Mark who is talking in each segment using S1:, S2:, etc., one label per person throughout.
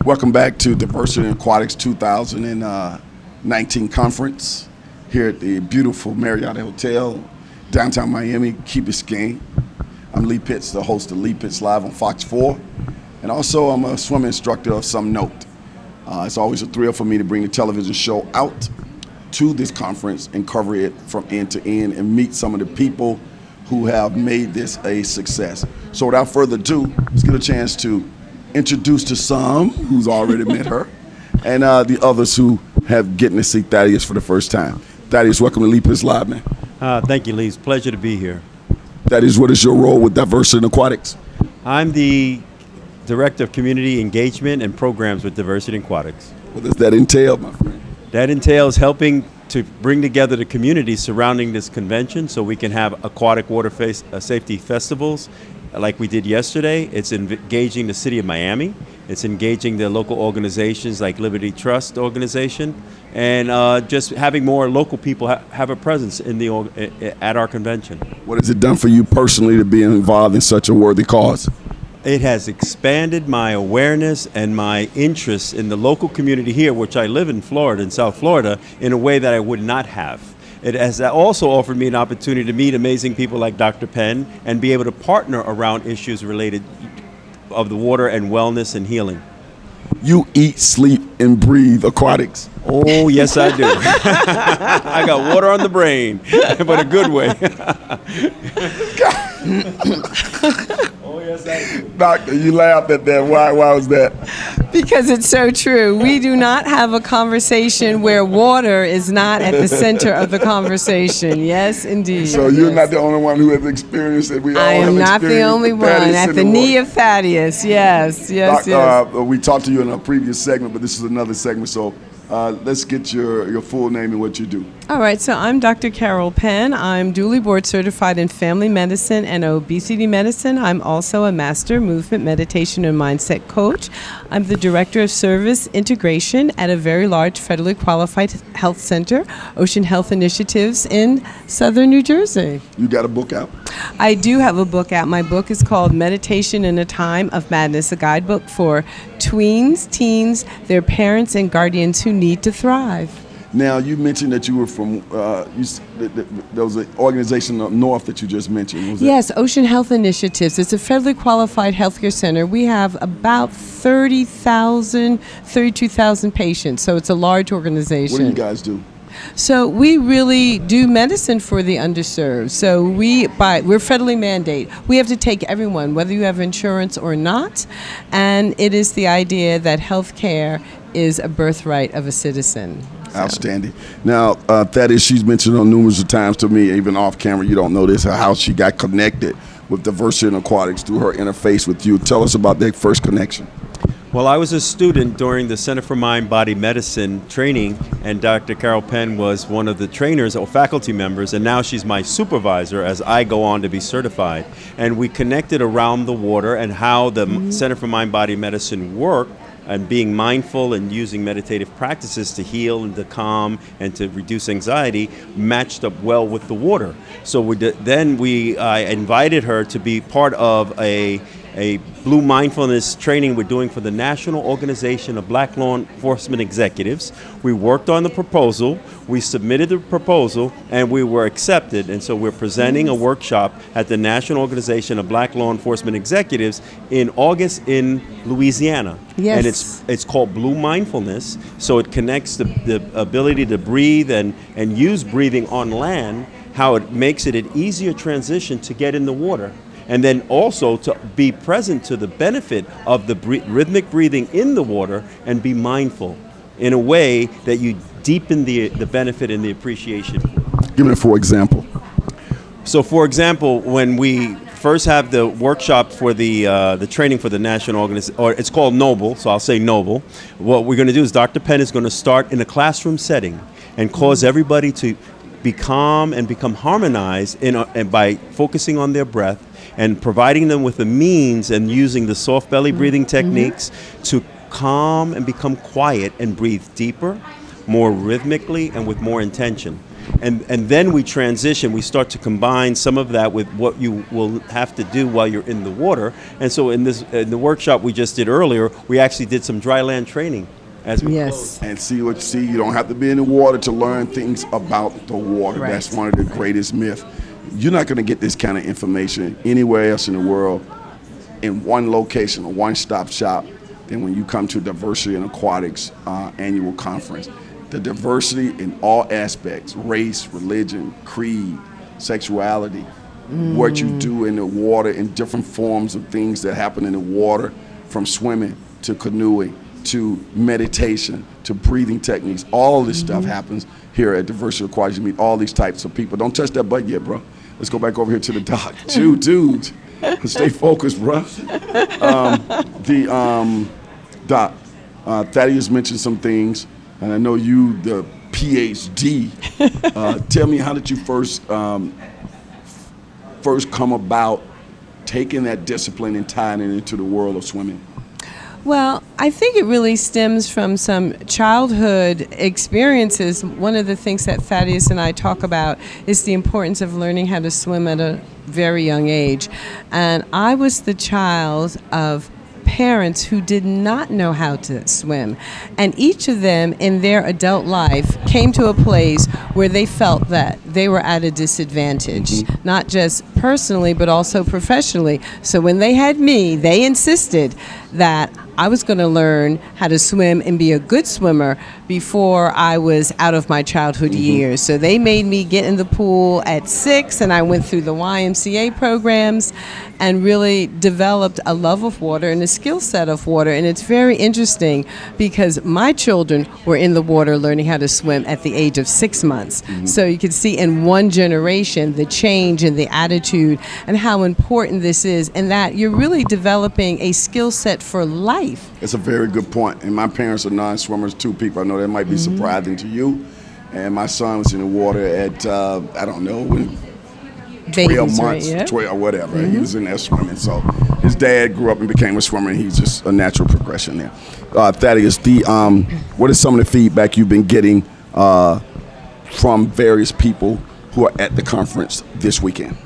S1: Welcome back to Diversity in Aquatics 2019 conference here at the beautiful Marriott Hotel, downtown Miami, Key Biscayne. I'm Lee Pitts, the host of Lee Pitts Live on Fox 4, and also I'm a swim instructor of some note. It's always a thrill for me to bring the television show out to this conference and cover it from end to end and meet some of the people who have made this a success. So without further ado, let's get a chance to introduce to some who's already met her, and the others who have getting to see Thaddeus for the first time. Thaddeus, welcome to Lee Pitts Live, man.
S2: Thank you, Lee. It's a pleasure to be here.
S1: Thaddeus, what is your role with Diversity in Aquatics?
S2: I'm the Director of Community Engagement and Programs with Diversity in Aquatics.
S1: What does that entail, my friend?
S2: That entails helping to bring together the community surrounding this convention so we can have aquatic water safety festivals like we did yesterday. It's engaging the city of Miami. It's engaging the local organizations like Liberty Trust organization, and just having more local people have a presence in at our convention.
S1: What has it done for you personally to be involved in such a worthy cause?
S2: It has expanded my awareness and my interest in the local community here, which I live in Florida, in South Florida, in a way that I would not have. It has also offered me an opportunity to meet amazing people like Dr. Penn and be able to partner around issues related of the water and wellness and healing.
S1: You eat, sleep, and breathe aquatics.
S2: Oh, yes, I do. I got water on the brain, but a good way. Oh, yes, I do.
S1: Doctor, you laughed at that. Why was that?
S3: Because it's so true. We do not have a conversation where water is not at the center of the conversation. Yes, indeed.
S1: So you're not the only one who has experienced it. We all
S3: I am
S1: have
S3: not the only one. At the knee of Thaddeus. Yes.
S1: We talked to you in a previous segment, but this is another segment. So let's get your full name and what you do.
S3: All right, so I'm Dr. Carol Penn. I'm duly board certified in family medicine and obesity medicine. I'm also a master movement, meditation, and mindset coach. I'm the director of service integration at a very large federally qualified health center, Ocean Health Initiatives in southern New Jersey.
S1: You got a book out?
S3: I do have a book out. My book is called Meditation in a Time of Madness, a guidebook for tweens, teens, their parents, and guardians who need to thrive.
S1: Now, you mentioned that you were from, there was an organization up north that you just mentioned.
S3: Yes, Ocean Health Initiatives. It's a federally qualified healthcare center. We have about 32,000 patients, so it's a large organization.
S1: What do you guys do?
S3: So we really do medicine for the underserved. So we're federally mandate. We have to take everyone, whether you have insurance or not, and it is the idea that health care is a birthright of a citizen. So.
S1: Outstanding. Now, Thaddeus, she's mentioned on numerous times to me, even off camera, you don't know this, how she got connected with Diversity in Aquatics through her interface with you. Tell us about that first connection.
S2: Well, I was a student during the Center for Mind Body Medicine training, and Dr. Carol Penn was one of the trainers or faculty members, and now she's my supervisor as I go on to be certified. And we connected around the water and how the Center for Mind Body Medicine worked, and being mindful and using meditative practices to heal and to calm and to reduce anxiety matched up well with the water. So I invited her to be part of a Blue Mindfulness training we're doing for the National Organization of Black Law Enforcement Executives. We worked on the proposal, we submitted the proposal, and we were accepted. And so we're presenting a workshop at the National Organization of Black Law Enforcement Executives in August in Louisiana.
S3: Yes.
S2: And it's called Blue Mindfulness. So it connects the ability to breathe and use breathing on land, how it makes it an easier transition to get in the water. And then also to be present to the benefit of the rhythmic breathing in the water and be mindful in a way that you deepen the benefit and the appreciation.
S1: Give me for example.
S2: So, for example, when we first have the workshop for the training for the national organization, or it's called Noble, so I'll say Noble. What we're going to do is Dr. Penn is going to start in a classroom setting and cause everybody to be calm and become harmonized and by focusing on their breath and providing them with the means and using the soft belly breathing techniques to calm and become quiet and breathe deeper, more rhythmically, and with more intention. and then we transition. We start to combine some of that with what you will have to do while you're in the water. And so in the workshop we just did earlier, we actually did some dry land training as we
S3: Yes.
S1: And you don't have to be in the water to learn things about the water.
S3: Right.
S1: That's one of the greatest myths. You're not going to get this kind of information anywhere else in the world in one location, a one-stop shop, than when you come to Diversity in Aquatics annual conference. The diversity in all aspects, race, religion, creed, sexuality, what you do in the water in different forms of things that happen in the water, from swimming to canoeing to meditation to breathing techniques. All this stuff happens here at Diversity Aquatics. You meet all these types of people. Don't touch that butt yet, bro. Let's go back over here to the dock. Dude, stay focused, bro. Doc, Thaddeus mentioned some things, and I know you, the PhD. Tell me, how did you first come about taking that discipline and tying it into the world of swimming?
S3: Well, I think it really stems from some childhood experiences. One of the things that Thaddeus and I talk about is the importance of learning how to swim at a very young age. And I was the child of parents who did not know how to swim. And each of them in their adult life came to a place where they felt that they were at a disadvantage, not just personally, but also professionally. So when they had me, they insisted that I was going to learn how to swim and be a good swimmer before I was out of my childhood years. So they made me get in the pool at 6, and I went through the YMCA programs and really developed a love of water and a skill set of water. And it's very interesting because my children were in the water learning how to swim at the age of 6 months. So you can see in one generation the change in the attitude and how important this is, and that you're really developing a skill set for life.
S1: It's a very good point. And my parents are non-swimmers too, people. I know that might be surprising to you. And my son was in the water at, I don't know, 12
S3: Babies,
S1: months,
S3: right? Yeah.
S1: 12 or whatever. He was in there swimming. So his dad grew up and became a swimmer, and he's just a natural progression there. Thaddeus, what is some of the feedback you've been getting from various people who are at the conference this weekend?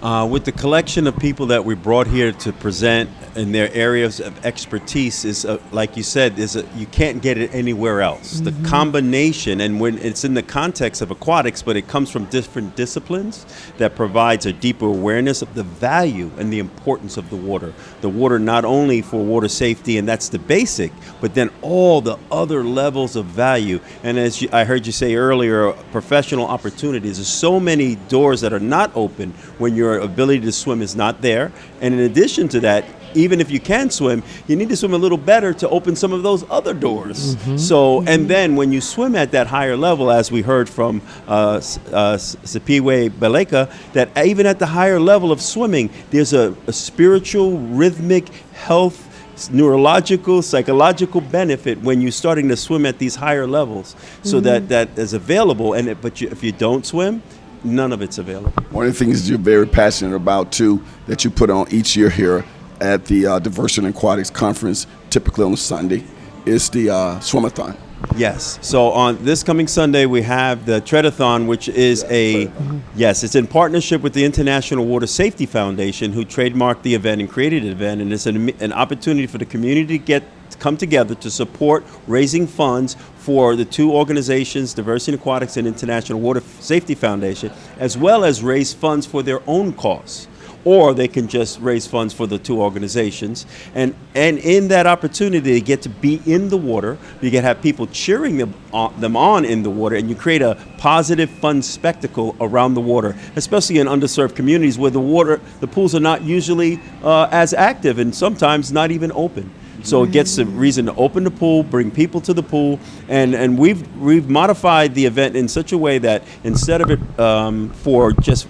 S2: With the collection of people that we brought here to present in their areas of expertise is, like you said, you can't get it anywhere else. The combination, and when it's in the context of aquatics, but it comes from different disciplines, that provides a deeper awareness of the value and the importance of the water. The water not only for water safety, and that's the basic, but then all the other levels of value. And as I heard you say earlier, professional opportunities. There's so many doors that are not open when your ability to swim is not there. And in addition to that, even if you can swim, you need to swim a little better to open some of those other doors. So, and then when you swim at that higher level, as we heard from Sipiwe Baleka, that even at the higher level of swimming, there's a spiritual, rhythmic, health, neurological, psychological benefit when you're starting to swim at these higher levels. So that is available, but if you don't swim, none of it's available.
S1: One of the things you're very passionate about too, that you put on each year here at the Diversity in Aquatics Conference, typically on a Sunday, is the Swimathon.
S2: Yes. So on this coming Sunday, we have the Treadathon, which is it's in partnership with the International Water Safety Foundation, who trademarked the event and created the event. And it's an opportunity for the community to come together to support raising funds for the two organizations, Diversity in Aquatics and International Water Safety Foundation, as well as raise funds for their own cause. Or they can just raise funds for the two organizations. And in that opportunity, they get to be in the water. You get to have people cheering them on in the water, and you create a positive, fun spectacle around the water, especially in underserved communities where the pools are not usually as active and sometimes not even open. So it gets a reason to open the pool, bring people to the pool, and we've modified the event in such a way that instead of it for just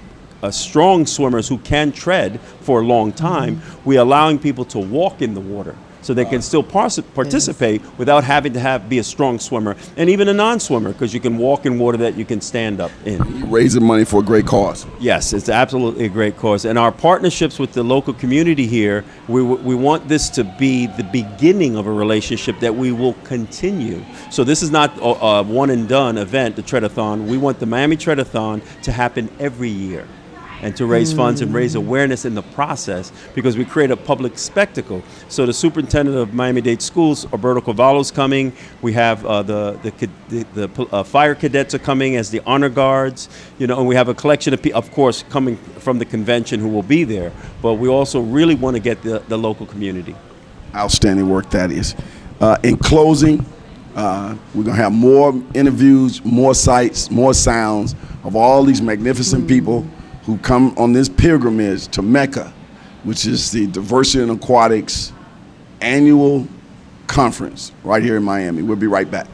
S2: strong swimmers who can tread for a long time, we're allowing people to walk in the water so they can still participate without having to be a strong swimmer, and even a non-swimmer, because you can walk in water that you can stand up in.
S1: You're raising money for a great cause.
S2: Yes, it's absolutely a great cause. And our partnerships with the local community here, we want this to be the beginning of a relationship that we will continue. So this is not a one and done event, the Treadathon. We want the Miami Treadathon to happen every year, and to raise funds and raise awareness in the process, because we create a public spectacle. So the superintendent of Miami-Dade Schools, Alberto Cavallo's coming. We have the fire cadets are coming as the honor guards, and we have a collection of course, coming from the convention who will be there. But we also really want to get the local community.
S1: Outstanding work that is. In closing, we're going to have more interviews, more sights, more sounds of all these magnificent people who come on this pilgrimage to Mecca, which is the Diversity in Aquatics annual conference right here in Miami. We'll be right back.